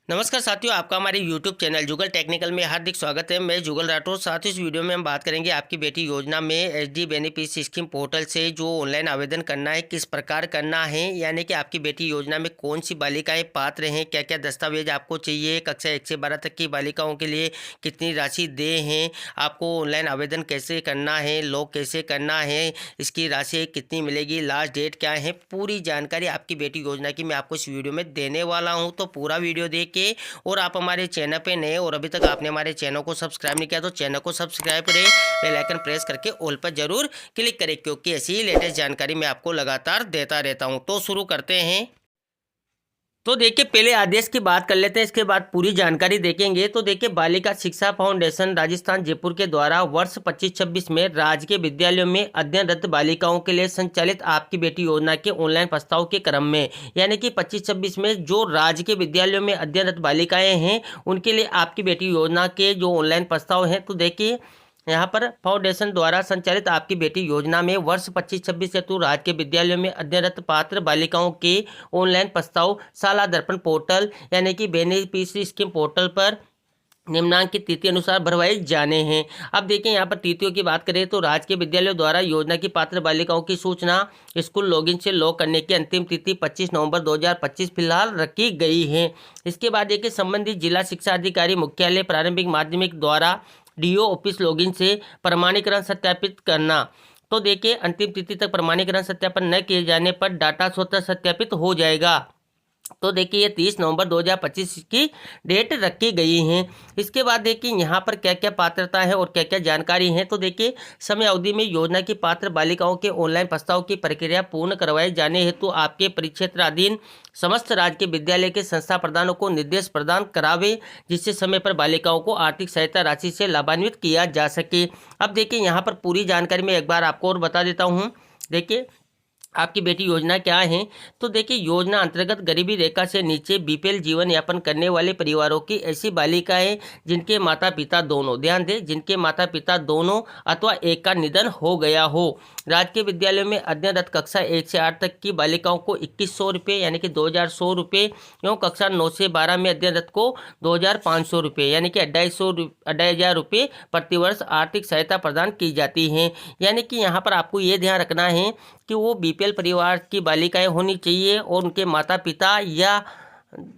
नमस्कार साथियों, आपका हमारे YouTube चैनल जुगल टेक्निकल में हार्दिक स्वागत है। मैं जुगल राठौर। साथियों, इस वीडियो में हम बात करेंगे आपकी बेटी योजना में एचडी बेनिफिट स्कीम पोर्टल से जो ऑनलाइन आवेदन करना है, किस प्रकार करना है, यानी कि आपकी बेटी योजना में कौन सी बालिकाएं पात्र हैं, क्या क्या दस्तावेज आपको चाहिए, कक्षा 1 से 12 तक की बालिकाओं के लिए कितनी राशि दे हैं, आपको ऑनलाइन आवेदन कैसे करना है, लॉग कैसे करना है, इसकी राशि कितनी मिलेगी, लास्ट डेट क्या है, पूरी जानकारी आपकी बेटी योजना की मैं आपको इस वीडियो में देने वाला हूँ। तो पूरा वीडियो देख और आप हमारे चैनल पे नए और अभी तक आपने हमारे चैनल को सब्सक्राइब नहीं किया तो चैनल को सब्सक्राइब करें, बेल आइकन प्रेस करके ऑल पर जरूर क्लिक करें, क्योंकि ऐसी ही लेटेस्ट जानकारी मैं आपको लगातार देता रहता हूं। तो शुरू करते हैं। तो देखिए, पहले आदेश की बात कर लेते हैं, इसके बाद पूरी जानकारी देखेंगे। तो देखिए, बालिका शिक्षा फाउंडेशन राजस्थान जयपुर के द्वारा वर्ष 25-26 में राजकीय विद्यालयों में अध्ययनरत बालिकाओं के लिए संचालित आपकी बेटी योजना के ऑनलाइन प्रस्ताव के क्रम में, यानी कि 25-26 में जो राजकीय विद्यालयों में अध्ययनरत बालिकाएं हैं उनके लिए आपकी बेटी योजना के जो ऑनलाइन प्रस्ताव हैं, तो देखिए यहाँ पर फाउंडेशन द्वारा संचालित आपकी बेटी योजना में वर्ष 25-26 हेतु राज्य के विद्यालयों में अध्ययनरत पात्र बालिकाओं के ऑनलाइन प्रस्ताव शाला दर्पण पोर्टल यानी कि बेनिफिशियरी स्कीम पोर्टल पर निम्नांकित तिथि अनुसार भरवाए जाने हैं। अब देखें, यहाँ पर तिथियों की बात करें तो राज्य के विद्यालयों द्वारा योजना की पात्र बालिकाओं की सूचना स्कूल लॉगिन से लॉग करने की अंतिम तिथि 25 नवंबर 2025 फिलहाल रखी गई है। इसके बाद देखिए, संबंधित जिला शिक्षा अधिकारी मुख्यालय प्रारंभिक माध्यमिक द्वारा डीओ ऑफिस लॉगिन से प्रमाणीकरण सत्यापित करना। तो देखिए, अंतिम तिथि तक प्रमाणीकरण सत्यापन न किए जाने पर डाटा स्वतः सत्यापित हो जाएगा। तो देखिए, ये 30 नवंबर 2025 की डेट रखी गई है। इसके बाद देखिए, यहाँ पर क्या क्या पात्रता है और क्या क्या जानकारी है। तो देखिए, समय अवधि में योजना की पात्र बालिकाओं के ऑनलाइन प्रस्ताव की प्रक्रिया पूर्ण करवाए जाने हेतु आपके परिक्षेत्राधीन समस्त राज्य के विद्यालय के संस्था प्रधानों को निर्देश प्रदान करावे, जिससे समय पर बालिकाओं को आर्थिक सहायता राशि से लाभान्वित किया जा सके। अब देखिए, यहाँ पर पूरी जानकारी मैं एक बार आपको और बता देता हूँ। देखिए, आपकी बेटी योजना क्या है। तो देखिए, योजना अंतर्गत गरीबी रेखा से नीचे बीपीएल जीवन यापन करने वाले परिवारों की ऐसी बालिकाएं जिनके माता पिता दोनों, ध्यान दें, जिनके माता पिता दोनों अथवा एक का निधन हो गया हो। राजकीय विद्यालयों में अध्ययनरत कक्षा 1 से 8 तक की बालिकाओं को 2100 रुपये यानी कि 2100 रुपये एवं कक्षा 9 से 12 में अध्ययनरत को 2500 रुपये यानी कि 2500 रुपये प्रतिवर्ष आर्थिक सहायता प्रदान की जाती है। यानी कि यहाँ पर आपको ये ध्यान रखना है कि वो बीपीएल परिवार की बालिकाएं होनी चाहिए और उनके माता पिता या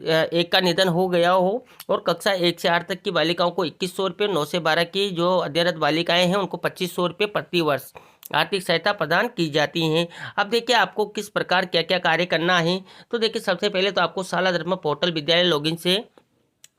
एक का निधन हो गया हो, और कक्षा 1 से 8 तक की बालिकाओं को 2100 रुपये, 9 से 12 की जो अध्ययनरत बालिकाएं हैं उनको 2500 रुपये प्रतिवर्ष आर्थिक सहायता प्रदान की जाती हैं। अब देखिए, आपको किस प्रकार क्या क्या कार्य करना है। तो देखिए, सबसे पहले तो आपको शाला दर्पण पोर्टल विद्यालय लॉगिन से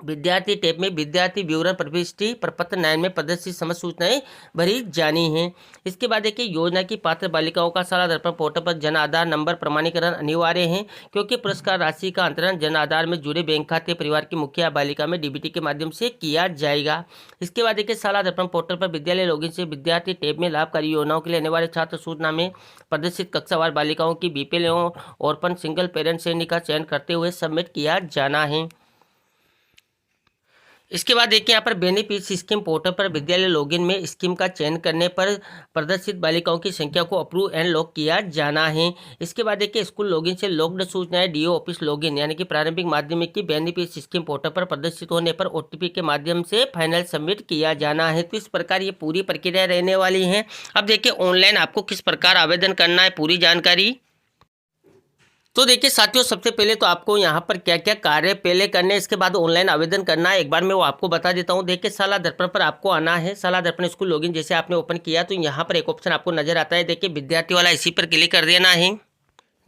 विद्यार्थी टैब में विद्यार्थी विवरण प्रविष्टि प्रपत्र 9 में प्रदर्शित समस्त सूचनाएं भरी जानी हैं। इसके बाद देखिए, योजना की पात्र बालिकाओं का शाला दर्पण पोर्टल पर जन आधार नंबर प्रमाणीकरण अनिवार्य है, क्योंकि पुरस्कार राशि का अंतरण जन आधार में जुड़े बैंक खाते परिवार की मुखिया बालिका में डीबीटी के माध्यम से किया जाएगा। इसके बाद देखिए, शाला दर्पण पोर्टल पर विद्यालय लॉगिन से विद्यार्थी टैब में लाभकारी योजनाओं के लिए अनिवार्य छात्र सूचना में प्रदर्शित कक्षावार बालिकाओं की बीपीएल एवं ऑर्फन सिंगल पेरेंट श्रेणी का चयन करते हुए सबमिट किया जाना है। इसके बाद देखिए, यहाँ पर बेनिफिट स्कीम पोर्टल पर विद्यालय लॉगिन में स्कीम का चयन करने पर प्रदर्शित बालिकाओं की संख्या को अप्रूव एंड लॉक किया जाना है। इसके बाद देखिए, स्कूल लॉगिन से लॉक्ड सूचनाएं डीओ ऑफिस लॉगिन यानी कि प्रारंभिक माध्यमिक की बेनिफिट स्कीम पोर्टल पर प्रदर्शित होने पर ओटीपी के माध्यम से फाइनल सबमिट किया जाना है। तो इस प्रकार ये पूरी प्रक्रिया रहने वाली है। अब देखिए, ऑनलाइन आपको किस प्रकार आवेदन करना है, पूरी जानकारी। तो देखिए साथियों, सबसे पहले तो आपको यहाँ पर क्या क्या कार्य पहले करने, इसके बाद ऑनलाइन आवेदन करना है, एक बार मैं वो आपको बता देता हूँ। देखिए, शाला दर्पण पर आपको आना है। शाला दर्पण स्कूल लॉगिन जैसे आपने ओपन किया तो यहाँ पर एक ऑप्शन आपको नजर आता है। देखिए, विद्यार्थी वाला, इसी पर क्लिक कर देना है।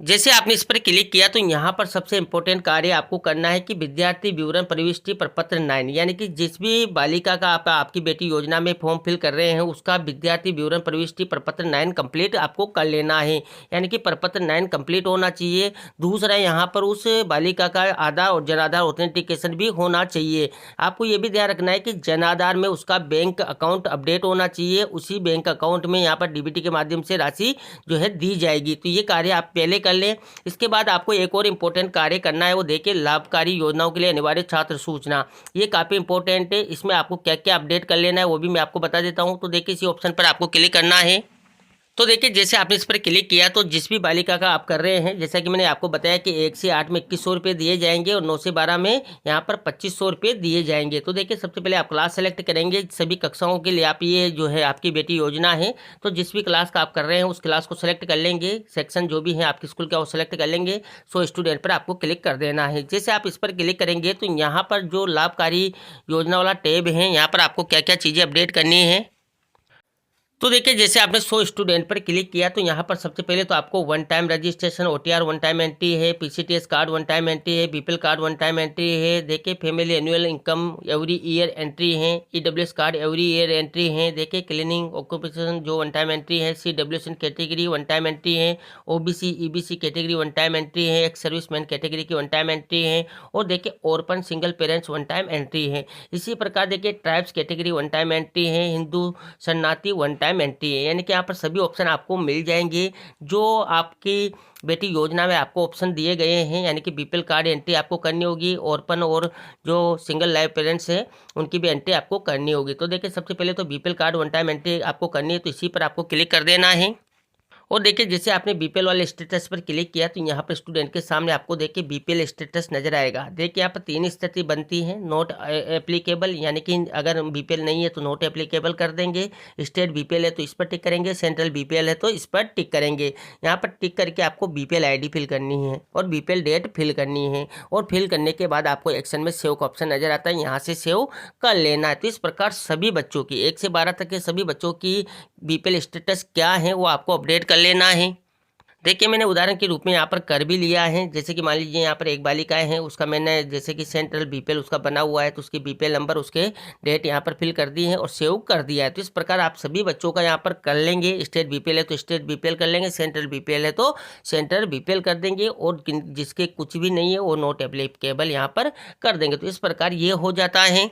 जैसे आपने इस पर क्लिक किया तो यहाँ पर सबसे इम्पोर्टेंट कार्य आपको करना है कि विद्यार्थी विवरण प्रविष्टि प्रपत्र 9 यानी कि जिस भी बालिका का आपकी बेटी योजना में फॉर्म फिल कर रहे हैं उसका विद्यार्थी विवरण प्रविष्टि प्रपत्र 9 कंप्लीट आपको कर लेना है, यानी कि प्रपत्र 9 कंप्लीट होना चाहिए। दूसरा, यहाँ पर उस बालिका का आधार और जनाधार ऑथेंटिकेशन भी होना चाहिए। आपको ये भी ध्यान रखना है कि जनाधार में उसका बैंक अकाउंट अपडेट होना चाहिए, उसी बैंक अकाउंट में यहाँ पर डीबीटी के माध्यम से राशि जो है दी जाएगी। तो ये कार्य आप पहले कर लें। इसके बाद आपको एक और इम्पोर्टेंट कार्य करना है, वो देखिए, लाभकारी योजनाओं के लिए अनिवार्य छात्र सूचना। ये काफ़ी इंपॉर्टेंट है। इसमें आपको क्या क्या अपडेट कर लेना है वो भी मैं आपको बता देता हूँ। तो देखिए, इसी ऑप्शन पर आपको क्लिक करना है। तो देखिए जैसे आपने इस पर क्लिक किया तो जिस भी बालिका का आप कर रहे हैं, जैसा कि मैंने आपको बताया कि 1 से 8 में 2100 रुपये दिए जाएंगे और 9 से 12 में यहाँ पर 2500 रुपये दिए जाएंगे। तो देखिए सबसे पहले आप क्लास सेलेक्ट करेंगे, सभी कक्षाओं के लिए आप ये जो है आपकी बेटी योजना है, तो जिस भी क्लास का आप कर रहे हैं उस क्लास को सेलेक्ट कर लेंगे, सेक्शन जो भी है आपके स्कूल का वो सेलेक्ट कर लेंगे। सो स्टूडेंट पर आपको क्लिक कर देना है। जैसे आप इस पर क्लिक करेंगे तो यहाँ पर जो लाभकारी योजना वाला टैब है, यहाँ पर आपको क्या क्या चीज़ें अपडेट करनी है। तो देखिए जैसे आपने 100 स्टूडेंट पर क्लिक किया तो यहाँ पर सबसे पहले तो आपको one time registration, OTR one time entry है, PCTS card one time entry है, BPL card one time entry है, देखिए family annual income every year entry है, EWS card every year entry है, देखिए क्लीनिंग ऑक्यूपेशन जो वन टाइम एंट्री है, CWS category one time entry है, OBC EBC category one time entry है, ex serviceman category की वन टाइम एंट्री है, और देखिए orphan single parents one time entry है। इसी प्रकार देखिए tribes category one time entry है, हिंदू शरणार्थी वन टाइम एंट्री है। यानी कि यहाँ पर सभी ऑप्शन आपको मिल जाएंगे जो आपकी बेटी योजना में आपको ऑप्शन दिए गए हैं। यानी कि बीपीएल कार्ड एंट्री आपको करनी होगी, ओरपन और जो सिंगल लाइफ पेरेंट्स है उनकी भी एंट्री आपको करनी होगी। तो देखिए सबसे पहले तो BPL card one time entry आपको करनी है, तो इसी पर आपको क्लिक कर देना है। और देखिए जैसे आपने बीपीएल वाले स्टेटस पर क्लिक किया तो यहाँ पर स्टूडेंट के सामने आपको देखिए बीपीएल स्टेटस नजर आएगा। देखिए यहाँ पर 3 स्थिति बनती है, नॉट एप्लीकेबल, यानी कि अगर बीपीएल नहीं है तो नॉट एप्लीकेबल कर देंगे, स्टेट बीपीएल है तो इस पर टिक करेंगे, सेंट्रल बीपीएल है तो इस पर टिक करेंगे। यहाँ पर टिक करके आपको बीपीएल आईडी फिल करनी है और बीपीएल डेट फिल करनी है, और फिल करने के बाद आपको एक्शन में सेव का ऑप्शन नजर आता है, यहाँ से सेव कर लेना है। तो इस प्रकार सभी बच्चों की 1 से 12 तक के सभी बच्चों की बीपीएल स्टेटस क्या है वो आपको अपडेट कर लेना है। देखिए मैंने उदाहरण के रूप में यहाँ पर कर भी लिया है। जैसे कि मान लीजिए यहाँ पर एक बालिकाएं हैं, उसका मैंने जैसे कि सेंट्रल बीपीएल उसका बना हुआ है तो उसकी बीपीएल नंबर उसके डेट यहाँ पर फिल कर दी है और सेव कर दिया है। तो इस प्रकार आप सभी बच्चों का यहाँ पर कर लेंगे। स्टेट बीपीएल है तो स्टेट बीपीएल कर लेंगे, सेंट्रल बीपीएल है तो सेंट्रल बीपीएल कर देंगे, और जिसके कुछ भी नहीं है वो नॉट एप्लीकेबल यहाँ पर कर देंगे। तो इस प्रकार ये हो जाता है।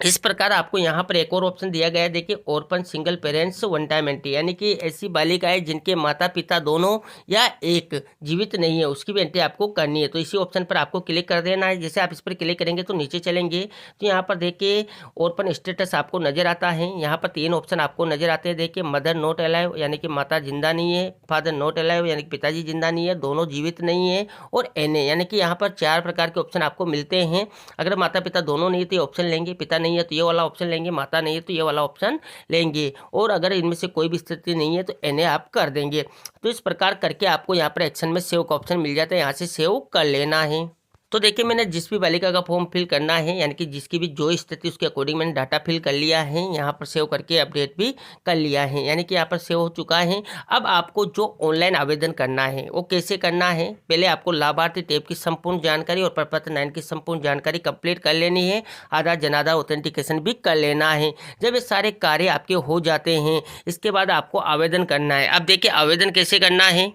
इस प्रकार आपको यहाँ पर एक और ऑप्शन दिया गया है, देखिए orphan single parents one time entry, यानी कि ऐसी बालिकाएं जिनके माता पिता दोनों या एक जीवित नहीं है उसकी भी एंट्री आपको करनी है। तो इसी ऑप्शन पर आपको क्लिक कर देना है। जैसे आप इस पर क्लिक करेंगे तो नीचे चलेंगे तो यहाँ पर देखिए ओरपन स्टेटस आपको नजर आता है। यहाँ पर 3 ऑप्शन आपको नजर आते हैं। देखिए मदर नॉट अलाइव, यानी कि माता जिंदा नहीं है, फादर नॉट अलाइव, यानी कि पिताजी जिंदा नहीं है, दोनों जीवित नहीं है, और एनए, यानी कि यहाँ पर 4 प्रकार के ऑप्शन आपको मिलते हैं। अगर माता पिता दोनों नहीं तो ये ऑप्शन लेंगे, पिता नहीं है तो ये वाला ऑप्शन लेंगे, माता नहीं है तो ये वाला ऑप्शन लेंगे, और अगर इनमें से कोई भी स्थिति नहीं है तो एनए आप कर देंगे। तो इस प्रकार करके आपको यहाँ पर एक्शन में सेव का ऑप्शन मिल जाता है, यहाँ से सेव कर लेना है। तो देखिए मैंने जिस भी बालिका का फॉर्म फिल करना है, यानी कि जिसकी भी जो स्थिति उसके अकॉर्डिंग मैंने डाटा फिल कर लिया है, यहाँ पर सेव करके अपडेट भी कर लिया है, यानी कि यहाँ पर सेव हो चुका है। अब आपको जो ऑनलाइन आवेदन करना है वो कैसे करना है, पहले आपको लाभार्थी टैब की संपूर्ण जानकारी और प्रपत्र 9 की संपूर्ण जानकारी कंप्लीट कर लेनी है, आधार जनाधार ऑथेंटिकेशन भी कर लेना है। जब ये सारे कार्य आपके हो जाते हैं इसके बाद आपको आवेदन करना है। अब देखिए आवेदन कैसे करना है।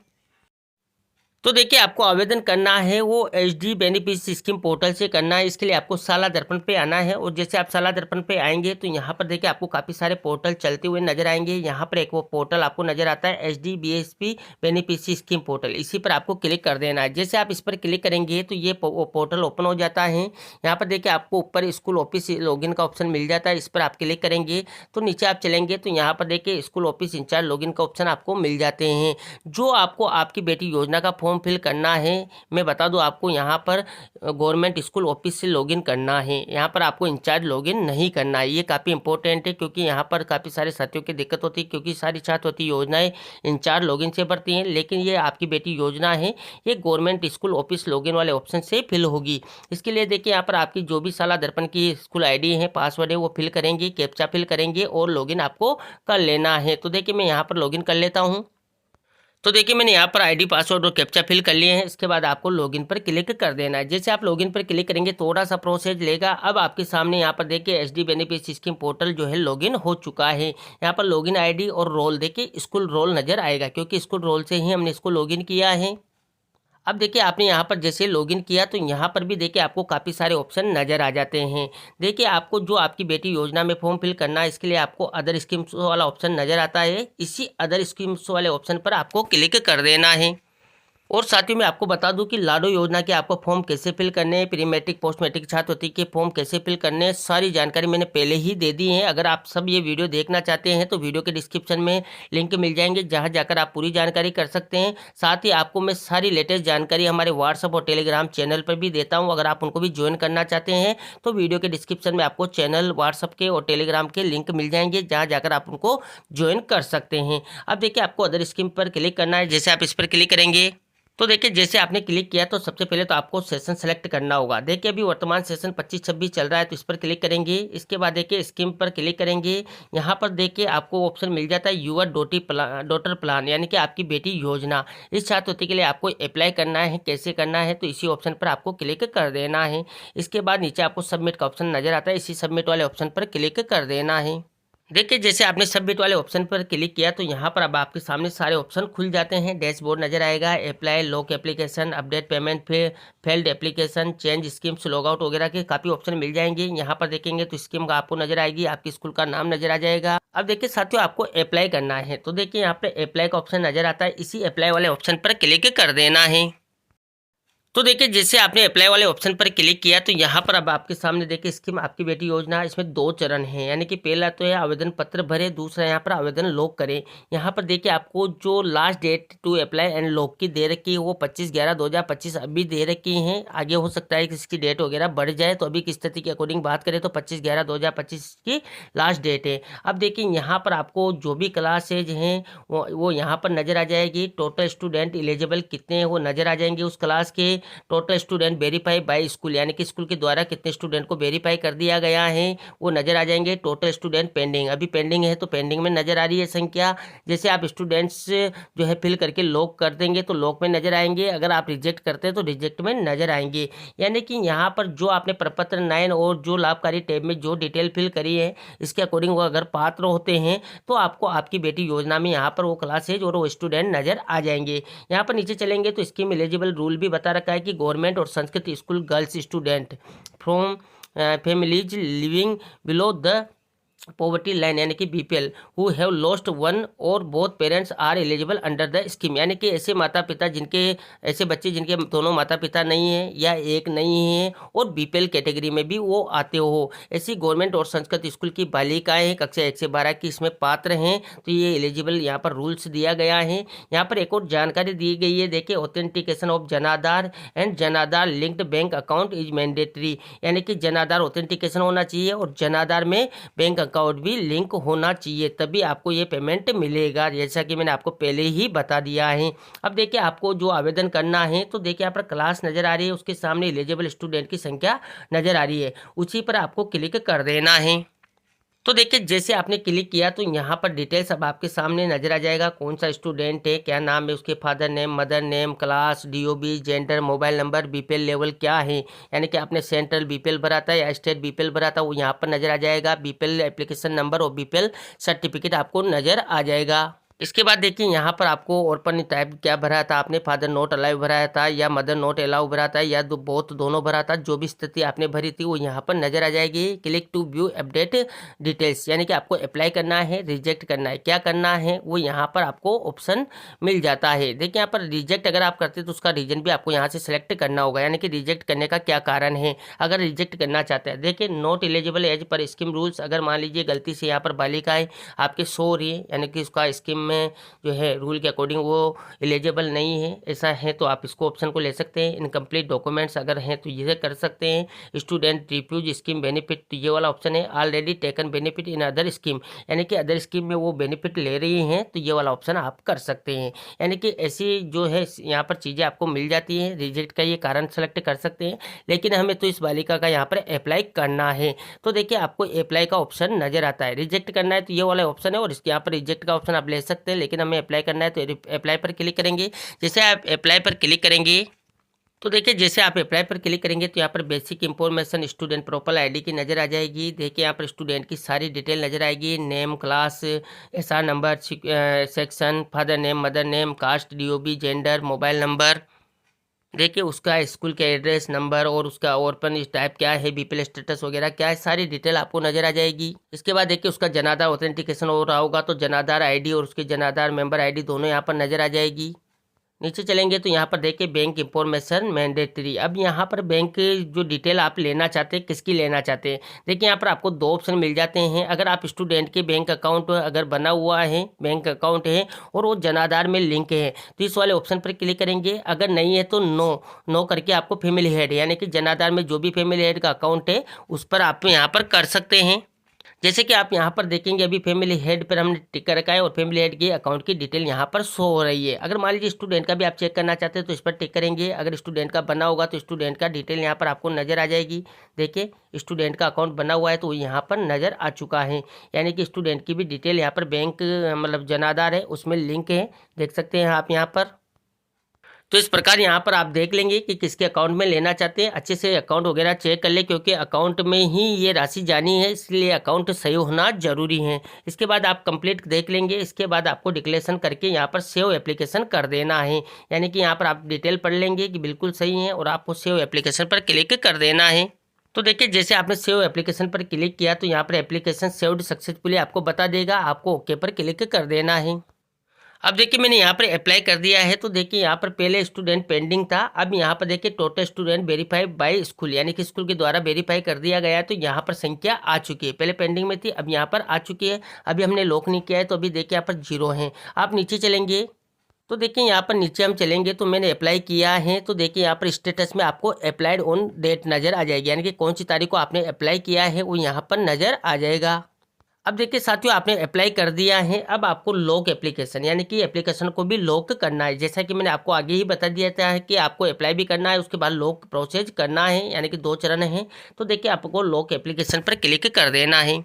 तो देखिए आपको आवेदन करना है वो एचडी बेनिफिशियरी स्कीम पोर्टल से करना है। इसके लिए आपको साला दर्पण पे आना है, और जैसे आप साला दर्पण पे आएंगे तो यहाँ पर देखिए आपको काफ़ी सारे पोर्टल चलते हुए नजर आएंगे। यहाँ पर एक वो पोर्टल आपको नजर आता है HD BSP beneficiary scheme portal, इसी पर आपको क्लिक कर देना है। जैसे आप इस पर क्लिक करेंगे तो ये पोर्टल ओपन हो जाता है। यहाँ पर देखिए आपको ऊपर स्कूल ऑफिस लॉगिन का ऑप्शन मिल जाता है, इस पर आप क्लिक करेंगे तो नीचे आप चलेंगे तो यहाँ पर देखिए स्कूल ऑफिस इंचार्ज लॉगिन का ऑप्शन आपको मिल जाते हैं। जो आपको आपकी बेटी योजना का फॉर्म फिल करना है, मैं बता दूं आपको यहाँ पर गवर्नमेंट स्कूल ऑफिस से लॉगिन करना है, यहाँ पर आपको इंचार्ज लॉगिन नहीं करना है। ये काफ़ी इंपॉर्टेंट है क्योंकि यहाँ पर काफ़ी सारे साथियों की दिक्कत होती है, क्योंकि सारी छात्रवृत्ति योजनाएं इंचार्ज लॉगिन से भरती हैं, लेकिन ये आपकी बेटी योजना है ये गवर्नमेंट स्कूल ऑफिस लॉगिन वाले ऑप्शन से फिल होगी। इसके लिए देखिए यहाँ पर आपकी जो भी साला दर्पण की स्कूल ID है, पासवर्ड है, वो फिल करेंगे, कैप्चा फिल करेंगे और लॉगिन आपको कर लेना है। तो देखिए मैं यहाँ पर लॉगिन कर लेता हूँ। तो देखिए मैंने यहाँ पर आईडी पासवर्ड और कैप्चा फिल कर लिए हैं। इसके बाद आपको लॉगिन पर क्लिक कर देना है। जैसे आप लॉगिन पर क्लिक करेंगे थोड़ा सा प्रोसेस लेगा। अब आपके सामने यहाँ पर देखिए एचडी बेनिफिशियरी स्कीम पोर्टल जो है लॉगिन हो चुका है। यहाँ पर लॉगिन आईडी और रोल देखिए स्कूल रोल नजर आएगा, क्योंकि स्कूल रोल से ही हमने इसको लॉगिन किया है। अब देखिए आपने यहाँ पर जैसे लॉगिन किया तो यहाँ पर भी देखिए आपको काफ़ी सारे ऑप्शन नज़र आ जाते हैं। देखिए आपको जो आपकी बेटी योजना में फॉर्म फिल करना है इसके लिए आपको अदर स्कीम्स वाला ऑप्शन नज़र आता है। इसी अदर स्कीम्स वाले ऑप्शन पर आपको क्लिक कर देना है। और साथ ही मैं आपको बता दूं कि लाडो योजना के आपको फॉर्म कैसे फिल करने हैं, प्री मैट्रिक पोस्ट मैट्रिक छात्रवृत्ति के फॉर्म कैसे फिल करने हैं, सारी जानकारी मैंने पहले ही दे दी है। अगर आप सब ये वीडियो देखना चाहते हैं तो वीडियो के डिस्क्रिप्शन में लिंक मिल जाएंगे, जहां जाकर आप पूरी जानकारी कर सकते हैं। साथ ही आपको मैं सारी लेटेस्ट जानकारी हमारे व्हाट्सअप और टेलीग्राम चैनल पर भी देता हूँ। अगर आप उनको भी ज्वाइन करना चाहते हैं तो वीडियो के डिस्क्रिप्शन में आपको चैनल व्हाट्सअप के और टेलीग्राम के लिंक मिल जाएंगे, जहाँ जाकर आप उनको ज्वाइन कर सकते हैं। अब देखिए आपको अदर स्कीम पर क्लिक करना है। जैसे आप इस पर क्लिक करेंगे तो देखिए जैसे आपने क्लिक किया तो सबसे पहले तो आपको सेशन सेलेक्ट करना होगा। देखिए अभी वर्तमान सेशन 25-26 चल रहा है, तो इस पर क्लिक करेंगे। इसके बाद देखिए स्कीम पर क्लिक करेंगे। यहाँ पर देखिए आपको ऑप्शन मिल जाता है यूअर डॉटर प्लान, यानी कि आपकी बेटी योजना। इस छात्रवृत्ति के लिए आपको अप्लाई करना है, कैसे करना है तो इसी ऑप्शन पर आपको क्लिक कर देना है। इसके बाद नीचे आपको सबमिट का ऑप्शन नजर आता है, इसी सबमिट वाले ऑप्शन पर क्लिक कर देना है। देखिए जैसे आपने सबमिट वाले ऑप्शन पर क्लिक किया तो यहाँ पर अब आपके सामने सारे ऑप्शन खुल जाते हैं। डैशबोर्ड नजर आएगा, apply, lock application, update payment, फिर failed application, change schemes, log out वगैरह के काफ़ी ऑप्शन मिल जाएंगे। यहाँ पर देखेंगे तो स्कीम का आपको नजर आएगी, आपकी स्कूल का नाम नजर आ जाएगा। अब देखिए साथियों आपको अप्लाई करना है, तो देखिए यहाँ पे अप्लाई का ऑप्शन नजर आता है, इसी अप्लाई वाले ऑप्शन पर क्लिक कर देना है। तो देखिए जैसे आपने अप्लाई वाले ऑप्शन पर क्लिक किया तो यहाँ पर अब आपके सामने देखिए स्कीम आपकी बेटी योजना, इसमें 2 चरण हैं, यानी कि पहला तो है आवेदन पत्र भरे, दूसरा यहाँ पर आवेदन लॉक करें। यहाँ पर देखिए आपको जो last date to apply and lock की दे रखी है वो 25/11/2025 अभी दे रखी है। आगे हो सकता है कि इसकी डेट वगैरह बढ़ जाए, तो अभी की स्थिति के अकॉर्डिंग बात करें तो 25/11/2025 की लास्ट डेट है। अब देखिए यहाँ पर आपको जो भी क्लासेज हैं वो यहाँ पर नजर आ जाएगी। टोटल स्टूडेंट एलिजिबल कितने हैं वो नजर आ जाएंगे उस क्लास के। Total student verify by school, यानी कि स्कूल के द्वारा कितने स्टूडेंट को वेरीफाई कर दिया गया है वो नजर आ जाएंगे। टोटल स्टूडेंट पेंडिंग, अभी पेंडिंग है तो पेंडिंग में नजर आ रही है संख्या। जैसे आप स्टूडेंट्स जो है फिल करके लॉक कर देंगे तो लॉक में नजर आएंगे, अगर आप रिजेक्ट करते हैं तो रिजेक्ट में नजर आएंगे। यानी कि यहाँ पर जो आपने प्रपत्र 9 और जो लाभकारी टैब में जो डिटेल फिल करी है इसके अकॉर्डिंग वो अगर पात्र होते हैं तो आपको आपकी बेटी योजना में यहाँ पर वो क्लासेज और वो स्टूडेंट नजर आ जाएंगे। यहाँ पर नीचे चलेंगे तो स्कीम एलिजिबल रूल भी बता रखा है कि गवर्नमेंट और Sanskrit school girls student from families living below the poverty line, यानी कि BPL, who have lost one or both parents are eligible under the scheme, यानी कि ऐसे माता पिता जिनके ऐसे बच्चे जिनके दोनों माता पिता नहीं है या एक नहीं है और बीपीएल कैटेगरी में भी वो आते हो, ऐसी गवर्नमेंट और संस्कृत स्कूल की बालिकाएं हैं कक्षा 1 से 12 की इसमें पात्र हैं, तो ये एलिजिबल यहाँ पर रूल्स दिया गया है। यहाँ पर एक और जानकारी दी गई है, देखिए ऑथेंटिकेशन ऑफ जनाधार एंड जनाधार linked bank account is mandatory, यानी कि जनाधार ऑथेंटिकेशन होना चाहिए और जनाधार में बैंक अकाउंट भी लिंक होना चाहिए, तभी आपको ये पेमेंट मिलेगा, जैसा कि मैंने आपको पहले ही बता दिया है। अब देखिए आपको जो आवेदन करना है तो देखिए यहाँ पर क्लास नजर आ रही है, उसके सामने एलिजिबल स्टूडेंट की संख्या नजर आ रही है, उसी पर आपको क्लिक कर देना है। तो देखिए जैसे आपने क्लिक किया तो यहाँ पर डिटेल्स अब आपके सामने नजर आ जाएगा, कौन सा स्टूडेंट है, क्या नाम है उसके, father name, mother name, class, DOB, gender, mobile number, BPL level क्या है, यानी कि आपने सेंट्रल बीपीएल भरा था या स्टेट बीपीएल भरा था वो यहाँ पर नजर आ जाएगा। बीपीएल एप्लीकेशन नंबर और बीपीएल सर्टिफिकेट आपको नजर आ जाएगा। इसके बाद देखिए यहाँ पर आपको ओपन टाइप क्या भरा था आपने, फादर नॉट अलाउ भराया था या मदर नॉट अलाउ भरा था या बोथ दोनों भरा था, जो भी स्थिति आपने भरी थी वो यहाँ पर नजर आ जाएगी। Click to view update details, यानी कि आपको अप्लाई करना है, रिजेक्ट करना है, क्या करना है वो यहाँ पर आपको ऑप्शन मिल जाता है। देखिए यहाँ पर रिजेक्ट अगर आप करते तो उसका रीजन भी आपको यहाँ से सेलेक्ट करना होगा, यानी कि रिजेक्ट करने का क्या कारण है अगर रिजेक्ट करना चाहते हैं। देखिए not eligible as per scheme rules, अगर मान लीजिए गलती से यहाँ पर बालिकाएं आपके सो रही है, यानी कि उसका स्कीम में जो है रूल के अकॉर्डिंग वो एलिजिबल नहीं है, ऐसा है तो आप इसको ऑप्शन को ले सकते हैं। इनकम्प्लीट डॉक्यूमेंट्स अगर हैं तो ये कर सकते हैं। स्टूडेंट रिफ्यूज स्कीम बेनिफिट, तो ये वाला ऑप्शन है। Already taken benefit in other scheme, यानी कि अदर स्कीम में वो बेनिफिट ले रही हैं तो ये वाला ऑप्शन आप कर सकते हैं। यानी कि ऐसी जो है यहाँ पर चीज़ें आपको मिल जाती हैं। रिजेक्ट का ये कारण सेलेक्ट कर सकते हैं, लेकिन हमें तो इस बालिका का यहाँ पर अप्लाई करना है, तो देखिए आपको अप्लाई का ऑप्शन नजर आता है। रिजेक्ट करना है तो ये वाला ऑप्शन है और इसके यहाँ पर रिजेक्ट का ऑप्शन आप ले सकते हैं, लेकिन हमें अप्लाई करना है तो अप्लाई पर क्लिक करेंगे। जैसे आप अप्लाई पर क्लिक करेंगे तो देखिए जैसे आप अप्लाई पर क्लिक करेंगे तो यहाँ पर basic information student profile ID की नज़र आ जाएगी। देखिए यहाँ पर स्टूडेंट की सारी डिटेल नज़र आएगी, name, class, SR number, section, father name, mother name, caste, DOB, gender, mobile number, देखिए उसका स्कूल के एड्रेस नंबर और उसका ओपन टाइप क्या है, बीपीएल स्टेटस वगैरह क्या है, सारी डिटेल आपको नजर आ जाएगी। इसके बाद देखिए उसका जनाधार ऑथेंटिकेशन हो रहा होगा तो जनाधार आईडी और उसके जनाधार मेंबर आईडी दोनों यहाँ पर नजर आ जाएगी। नीचे चलेंगे तो यहाँ पर देखिए बैंक इंफॉर्मेशन मैंडेटरी। अब यहाँ पर बैंक जो डिटेल आप लेना चाहते हैं, किसकी लेना चाहते हैं, देखिए यहाँ पर आपको दो ऑप्शन मिल जाते हैं। अगर आप स्टूडेंट के बैंक अकाउंट अगर बना हुआ है, बैंक अकाउंट है और वो जन आधार में लिंक है, तो इस वाले ऑप्शन पर क्लिक करेंगे। अगर नहीं है तो नो करके आपको फैमिली हेड यानी कि जन आधार में जो भी फैमिली हेड का अकाउंट है उस पर आप यहाँ पर कर सकते हैं। जैसे कि आप यहाँ पर देखेंगे अभी फैमिली हेड पर हमने टिक कर रखा है और फैमिली हेड की अकाउंट की डिटेल यहाँ पर शो हो रही है। अगर मान लीजिए स्टूडेंट का भी आप चेक करना चाहते हैं तो इस पर टिक करेंगे। अगर स्टूडेंट का बना होगा तो स्टूडेंट का डिटेल यहाँ पर आपको नज़र आ जाएगी। देखिए स्टूडेंट का अकाउंट बना हुआ है तो यहाँ पर नज़र आ चुका है, यानी कि स्टूडेंट की भी डिटेल यहाँ पर बैंक मतलब जन आधार है उसमें लिंक है, देख सकते हैं आप यहाँ पर। तो इस प्रकार यहाँ पर आप देख लेंगे कि किसके अकाउंट में लेना चाहते हैं। अच्छे से अकाउंट वगैरह चेक कर ले क्योंकि अकाउंट में ही ये राशि जानी है, इसलिए अकाउंट सही होना जरूरी है। इसके बाद आप कंप्लीट देख लेंगे। इसके बाद आपको डिक्लेरेशन करके यहाँ पर सेव एप्लीकेशन कर देना है, यानी कि यहाँ पर आप डिटेल पढ़ लेंगे कि बिल्कुल सही है और आपको सेव एप्लीकेशन पर क्लिक कर देना है। तो देखिए जैसे आपने सेव एप्लीकेशन पर क्लिक किया तो यहाँ पर एप्लीकेशन सेव्ड सक्सेसफुली आपको बता देगा, आपको ओके पर क्लिक कर देना है। अब देखिए मैंने यहाँ पर अप्लाई कर दिया है। तो देखिए यहाँ पर पहले स्टूडेंट पेंडिंग था, अब यहाँ पर देखिए total student verify by school यानी कि स्कूल के द्वारा वेरीफाई कर दिया गया है। तो यहाँ पर संख्या आ चुकी है, पहले पेंडिंग में थी अब यहाँ पर आ चुकी है। अभी हमने लॉक नहीं किया है तो अभी देखिए यहाँ पर 0 है। आप नीचे चलेंगे तो देखिए यहाँ पर नीचे हम चलेंगे तो मैंने अप्लाई किया है। तो देखिए यहाँ पर स्टेटस में आपको अप्लाइड ऑन डेट नज़र आ जाएगी, यानी कि कौन सी तारीख को आपने अप्लाई किया है वो यहाँ पर नज़र आ जाएगा। अब देखिए साथियों आपने अप्लाई कर दिया है, अब आपको लॉक एप्लीकेशन यानी कि एप्लीकेशन को भी लॉक करना है। जैसा कि मैंने आपको आगे ही बता दिया था कि आपको अप्लाई भी करना है, उसके बाद लॉक प्रोसेस करना है, यानी कि 2 चरण हैं। तो देखिए आपको लॉक एप्लीकेशन पर क्लिक कर देना है।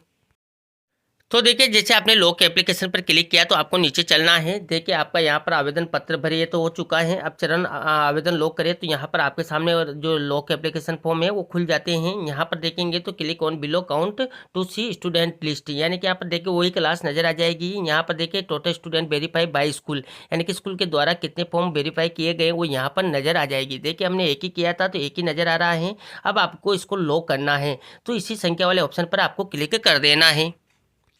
तो देखिए जैसे आपने लॉक एप्लीकेशन पर क्लिक किया तो आपको नीचे चलना है। देखिए आपका यहाँ पर आवेदन पत्र भरिए तो हो चुका है। अब चरण आवेदन लॉक करिए तो यहाँ पर आपके सामने जो लॉक एप्लीकेशन फॉर्म है वो खुल जाते हैं। यहाँ पर देखेंगे तो click on below count to see student list, यानी कि यहाँ पर देखिए वही क्लास नजर आ जाएगी। यहाँ पर देखिए total student verify by school, यानी कि स्कूल के द्वारा कितने फॉर्म वेरीफाई किए गए वो यहाँ पर नजर आ जाएगी। देखिए हमने एक ही किया था तो एक ही नजर आ रहा है। अब आपको इसको लॉक करना है तो इसी संख्या वाले ऑप्शन पर आपको क्लिक कर देना है।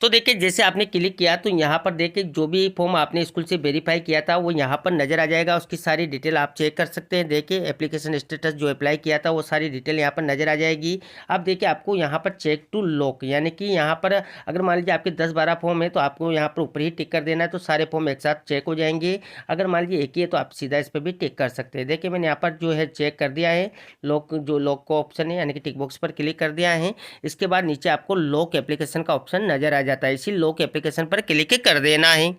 तो देखिए जैसे आपने क्लिक किया तो यहाँ पर देखिए जो भी फॉर्म आपने स्कूल से वेरीफाई किया था वो यहाँ पर नज़र आ जाएगा, उसकी सारी डिटेल आप चेक कर सकते हैं। देखिए एप्लीकेशन स्टेटस जो अप्लाई किया था वो सारी डिटेल यहाँ पर नज़र आ जाएगी। अब देखिए आपको यहाँ पर चेक टू लॉक, यानी कि यहाँ पर अगर मान लीजिए आपके 10-12 फॉर्म है तो आपको यहाँ पर ऊपर ही टिक कर देना है, तो सारे फॉर्म एक साथ चेक हो जाएंगे। अगर मान लीजिए एक ही है तो आप सीधा इस पर भी टिक कर सकते हैं। देखिए मैंने यहाँ पर जो है चेक कर दिया है, लॉक जो लॉक का ऑप्शन है यानी कि टिक बॉक्स पर क्लिक कर दिया है। इसके बाद नीचे आपको लॉक एप्लीकेशन का ऑप्शन नज़र आ जाता है, इसी लॉक एप्लीकेशन पर क्लिक कर देना है।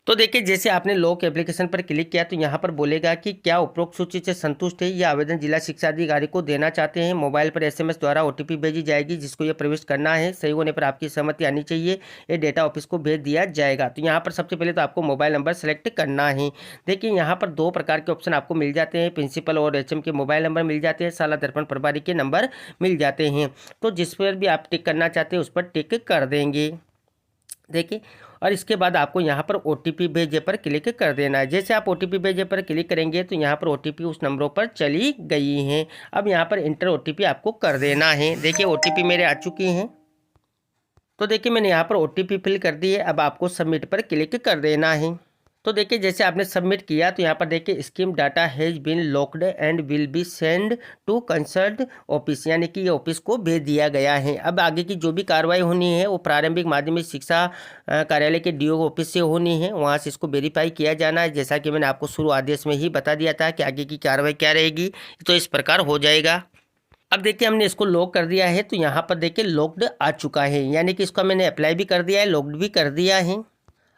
तो देखिए जैसे आपने लॉक एप्लीकेशन पर क्लिक किया तो यहाँ पर बोलेगा कि क्या उपरोक्त सूची से संतुष्ट है, यह आवेदन जिला शिक्षा अधिकारी को देना चाहते हैं। मोबाइल पर SMS द्वारा OTP भेजी जाएगी जिसको ये प्रविष्ट करना है। सही होने पर आपकी सहमति आनी चाहिए, ये डेटा ऑफिस को भेज दिया जाएगा। तो यहाँ पर सबसे पहले तो आपको मोबाइल नंबर सेलेक्ट करना है। देखिए यहाँ पर 2 प्रकार के ऑप्शन आपको मिल जाते हैं, प्रिंसिपल और HM के मोबाइल नंबर मिल जाते हैं, शाला दर्पण प्रभारी के नंबर मिल जाते हैं। तो जिस पर भी आप टिक करना चाहते हैं उस पर टिक कर देंगे। देखिए और इसके बाद आपको यहाँ पर OTP भेजे पर क्लिक कर देना है। जैसे आप OTP भेजे पर क्लिक करेंगे तो यहाँ पर OTP उस नंबरों पर चली गई हैं। अब यहाँ पर इंटर OTP आपको कर देना है। देखिए OTP मेरे आ चुकी हैं। तो देखिए मैंने यहाँ पर OTP फिल कर दी है। अब आपको सबमिट पर क्लिक कर देना है। तो देखिए जैसे आपने सबमिट किया तो यहाँ पर देखिए scheme data has been locked and will be send to concerned office, यानी कि ये ऑफिस को भेज दिया गया है। अब आगे की जो भी कार्रवाई होनी है वो प्रारंभिक माध्यमिक शिक्षा कार्यालय के DO ऑफिस से होनी है, वहाँ से इसको वेरीफाई किया जाना है। जैसा कि मैंने आपको शुरू आदेश में ही बता दिया था कि आगे की कार्रवाई क्या रहेगी, तो इस प्रकार हो जाएगा। अब देखिए हमने इसको लॉक कर दिया है तो यहाँ पर देखिए लॉक्ड आ चुका है, यानी कि इसको मैंने अप्लाई भी कर दिया है, लॉक्ड भी कर दिया है।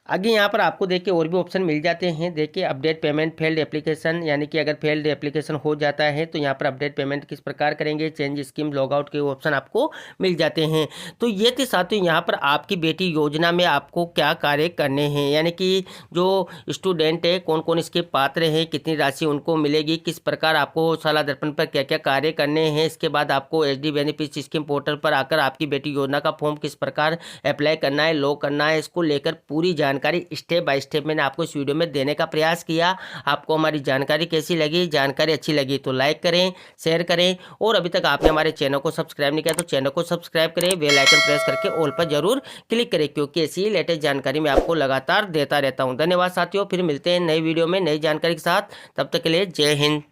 आगे यहाँ पर आपको देखिए और भी ऑप्शन मिल जाते हैं। देखिए अपडेट पेमेंट फेल्ड एप्लीकेशन, यानी कि अगर फेल्ड एप्लीकेशन हो जाता है तो यहाँ पर अपडेट पेमेंट किस प्रकार करेंगे, चेंज स्कीम लॉग आउट के ऑप्शन आपको मिल जाते हैं। तो ये थे साथियों यहाँ पर आपकी बेटी योजना में आपको क्या कार्य करने हैं, यानी कि जो स्टूडेंट है कौन कौन इसके पात्र हैं, कितनी राशि उनको मिलेगी, किस प्रकार आपको शाला दर्पण पर क्या क्या कार्य करने हैं। इसके बाद आपको SD बेनिफिट स्कीम पोर्टल पर आकर आपकी बेटी योजना का फॉर्म किस प्रकार अप्लाई करना है, लॉक करना है, इसको लेकर पूरी जानकारी जानकारी स्टेप बाय स्टेप मैंने आपको इस वीडियो में देने का प्रयास किया। आपको हमारी जानकारी कैसी लगी, जानकारी अच्छी लगी तो लाइक करें, शेयर करें, और अभी तक आपने हमारे चैनल को सब्सक्राइब नहीं किया तो चैनल को सब्सक्राइब करें, बेल आइकन प्रेस करके ऑल पर जरूर क्लिक करें, क्योंकि ऐसी लेटेस्ट जानकारी मैं आपको लगातार देता रहता हूं। धन्यवाद साथियों, फिर मिलते हैं नई वीडियो में नई जानकारी के साथ। तब तक के लिए जय हिंद।